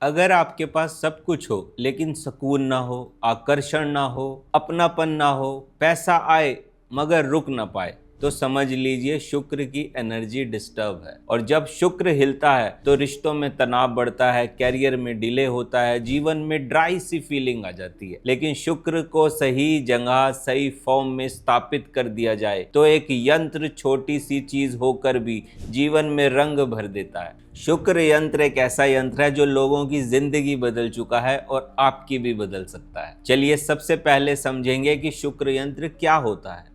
अगर आपके पास सब कुछ हो लेकिन सुकून ना हो, आकर्षण ना हो, अपनापन ना हो, पैसा आए मगर रुक ना पाए, तो समझ लीजिए शुक्र की एनर्जी डिस्टर्ब है। और जब शुक्र हिलता है तो रिश्तों में तनाव बढ़ता है, कैरियर में डिले होता है, जीवन में ड्राई सी फीलिंग आ जाती है। लेकिन शुक्र को सही जगह सही फॉर्म में स्थापित कर दिया जाए तो एक यंत्र छोटी सी चीज होकर भी जीवन में रंग भर देता है। शुक्र यंत्र एक ऐसा यंत्र है जो लोगों की जिंदगी बदल चुका है और आपकी भी बदल सकता है। चलिए सबसे पहले समझेंगे कि शुक्र यंत्र क्या होता है।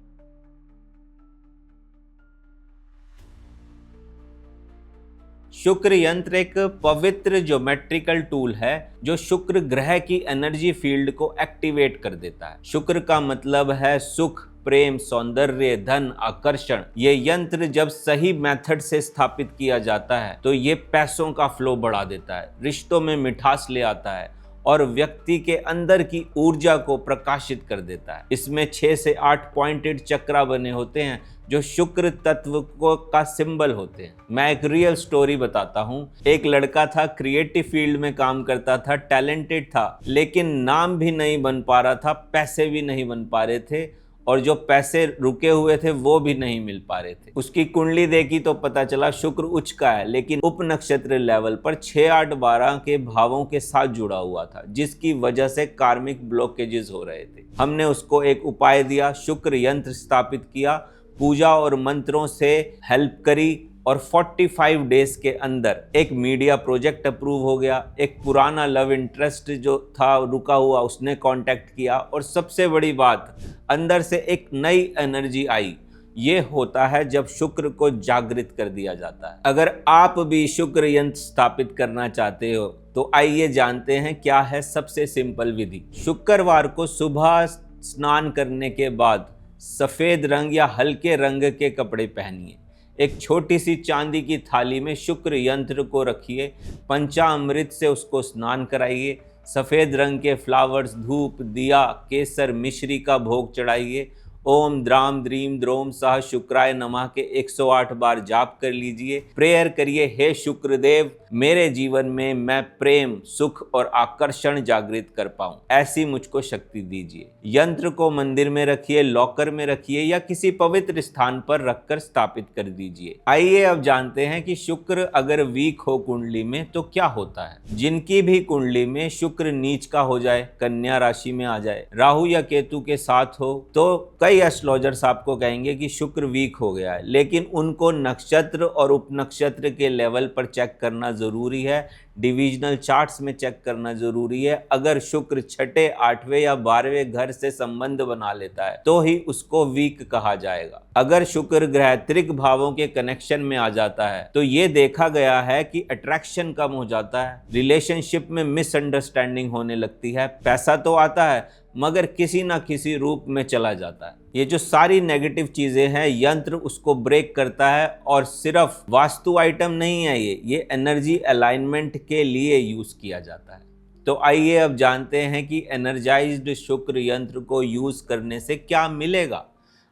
शुक्र यंत्र एक पवित्र ज्योमेट्रिकल टूल है जो शुक्र ग्रह की एनर्जी फील्ड को एक्टिवेट कर देता है। शुक्र का मतलब है सुख, प्रेम, सौंदर्य, धन, आकर्षण। ये यंत्र जब सही मेथड से स्थापित किया जाता है तो ये पैसों का फ्लो बढ़ा देता है, रिश्तों में मिठास ले आता है और व्यक्ति के अंदर की ऊर्जा को प्रकाशित कर देता है। इसमें 6 से 8 पॉइंटेड चक्रा बने होते हैं जो शुक्र तत्व को का सिंबल होते हैं। मैं एक रियल स्टोरी बताता हूँ। एक लड़का था, क्रिएटिव फील्ड में काम करता था, टैलेंटेड था, लेकिन नाम भी नहीं बन पा रहा था, पैसे भी नहीं बन पा रहे थे और जो पैसे रुके हुए थे वो भी नहीं मिल पा रहे थे। उसकी कुंडली देखी तो पता चला शुक्र उच्च का है, लेकिन उप नक्षत्र लेवल पर 6, 8, 12 के भावों के साथ जुड़ा हुआ था, जिसकी वजह से कार्मिक ब्लॉकेजेस हो रहे थे। हमने उसको एक उपाय दिया, शुक्र यंत्र स्थापित किया, पूजा और मंत्रों से हेल्प करी और 45 डेज के अंदर एक मीडिया प्रोजेक्ट अप्रूव हो गया। एक पुराना लव इंटरेस्ट जो था रुका हुआ उसने कांटेक्ट किया और सबसे बड़ी बात, अंदर से एक नई एनर्जी आई। ये होता है जब शुक्र को जागृत कर दिया जाता है। अगर आप भी शुक्र यंत्र स्थापित करना चाहते हो तो आइए जानते हैं क्या है सबसे सिंपल विधि। शुक्रवार को सुबह स्नान करने के बाद सफेद रंग या हल्के रंग के कपड़े पहनिए। एक छोटी सी चांदी की थाली में शुक्र यंत्र को रखिए, पंचामृत से उसको स्नान कराइए, सफ़ेद रंग के फ्लावर्स, धूप, दिया, केसर, मिश्री का भोग चढ़ाइए। ओम द्राम द्रीम द्रोम सह शुक्राय नमः के 108 बार जाप कर लीजिए। प्रेयर करिए, हे शुक्रदेव मेरे जीवन में मैं प्रेम, सुख और आकर्षण जागृत कर पाऊं, ऐसी मुझको शक्ति दीजिए। यंत्र को मंदिर में रखिए, लॉकर में रखिए या किसी पवित्र स्थान पर रखकर स्थापित कर दीजिए। आइए अब जानते हैं कि शुक्र अगर वीक हो कुंडली में तो क्या होता है। जिनकी भी कुंडली में शुक्र नीच का हो जाए, कन्या राशि में आ जाए, राहु या केतु के साथ हो, तो कई एस्ट्रोलॉजर्स आपको कहेंगे कि शुक्र वीक हो गया है, लेकिन उनको नक्षत्र और उपनक्षत्र के लेवल पर चेक करना जरूरी है, डिविजनल चार्ट्स में चेक करना जरूरी है। अगर शुक्र 6, 8वें या 12वें घर से संबंध बना लेता है तो ही उसको वीक कहा जाएगा। अगर शुक्र ग्रह त्रिक भावों के कनेक्शन में आ जाता है तो ये देखा गया है कि अट्रैक्शन कम हो जाता है, रिलेशनशिप में मिसअंडरस्टैंडिंग होने लगती है, पैसा तो आता है मगर किसी ना किसी रूप में चला जाता है। ये जो सारी नेगेटिव चीजें हैं यंत्र उसको ब्रेक करता है। और सिर्फ वास्तु आइटम नहीं है, ये एनर्जी अलाइनमेंट के लिए यूज किया जाता है। तो आइए अब जानते हैं कि एनर्जाइज्ड शुक्र यंत्र को यूज करने से क्या मिलेगा।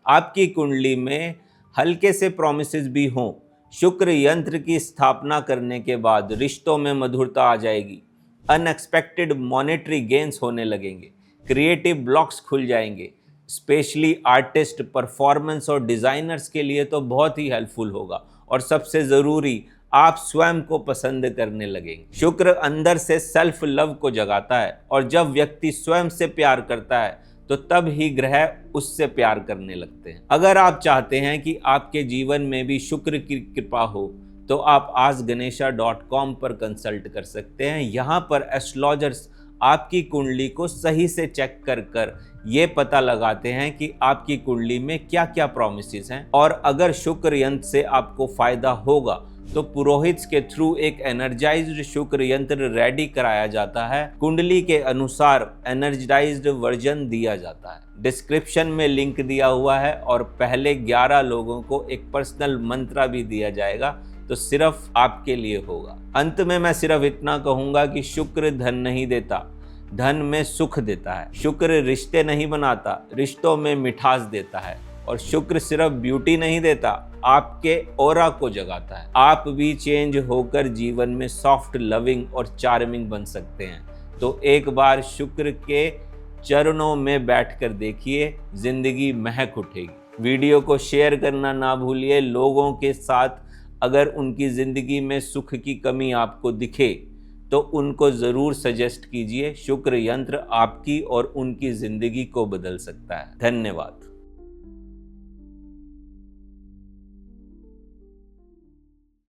आपकी कुंडली में हल्के से प्रोमिसेस भी हों, शुक्र यंत्र की स्थापना करने के बाद रिश्तों में मधुरता आ जाएगी, अनएक्सपेक्टेड मॉनेटरी गेन्स होने लगेंगे, क्रिएटिव ब्लॉक्स खुल जाएंगे। स्पेशली आर्टिस्ट, परफॉर्मेंस और डिज़ाइनर्स के लिए तो बहुत ही हेल्पफुल होगा। और सबसे ज़रूरी, आप स्वयं को पसंद करने लगेंगे। शुक्र अंदर से सेल्फ लव को जगाता है और जब व्यक्ति स्वयं से प्यार करता है तो तब ही ग्रह उससे प्यार करने लगते हैं। अगर आप चाहते हैं कि आपके जीवन में भी शुक्र की कृपा हो तो आप askganesha.com पर कंसल्ट कर सकते हैं। यहाँ पर एस्ट्रोलॉजर्स आपकी कुंडली को सही से चेक कर ये पता लगाते हैं कि आपकी कुंडली में क्या क्या प्रॉमिसेस हैं। और अगर शुक्र यंत्र से आपको फायदा होगा तो पुरोहित के थ्रू एक एनर्जाइज्ड शुक्र यंत्र रेडी कराया जाता है। कुंडली के अनुसार एनर्जाइज्ड वर्जन दिया जाता है। डिस्क्रिप्शन में लिंक दिया हुआ है और पहले 11 लोगों को एक पर्सनल मंत्र भी दिया जाएगा, तो सिर्फ आपके लिए होगा। अंत में मैं सिर्फ इतना कहूंगा कि शुक्र धन नहीं देता, धन में सुख देता है। शुक्र रिश्ते नहीं बनाता, रिश्तों में मिठास देता है। और शुक्र सिर्फ ब्यूटी नहीं देता, आपके ऑरा को जगाता है। आप भी चेंज होकर जीवन में सॉफ्ट, लविंग और चार्मिंग बन सकते हैं। तो एक बार शुक्र के चरणों में बैठकर देखिए, जिंदगी महक उठेगी। वीडियो को शेयर करना ना भूलिए लोगों के साथ। अगर उनकी जिंदगी में सुख की कमी आपको दिखे तो उनको जरूर सजेस्ट कीजिए। शुक्र यंत्र आपकी और उनकी जिंदगी को बदल सकता है। धन्यवाद।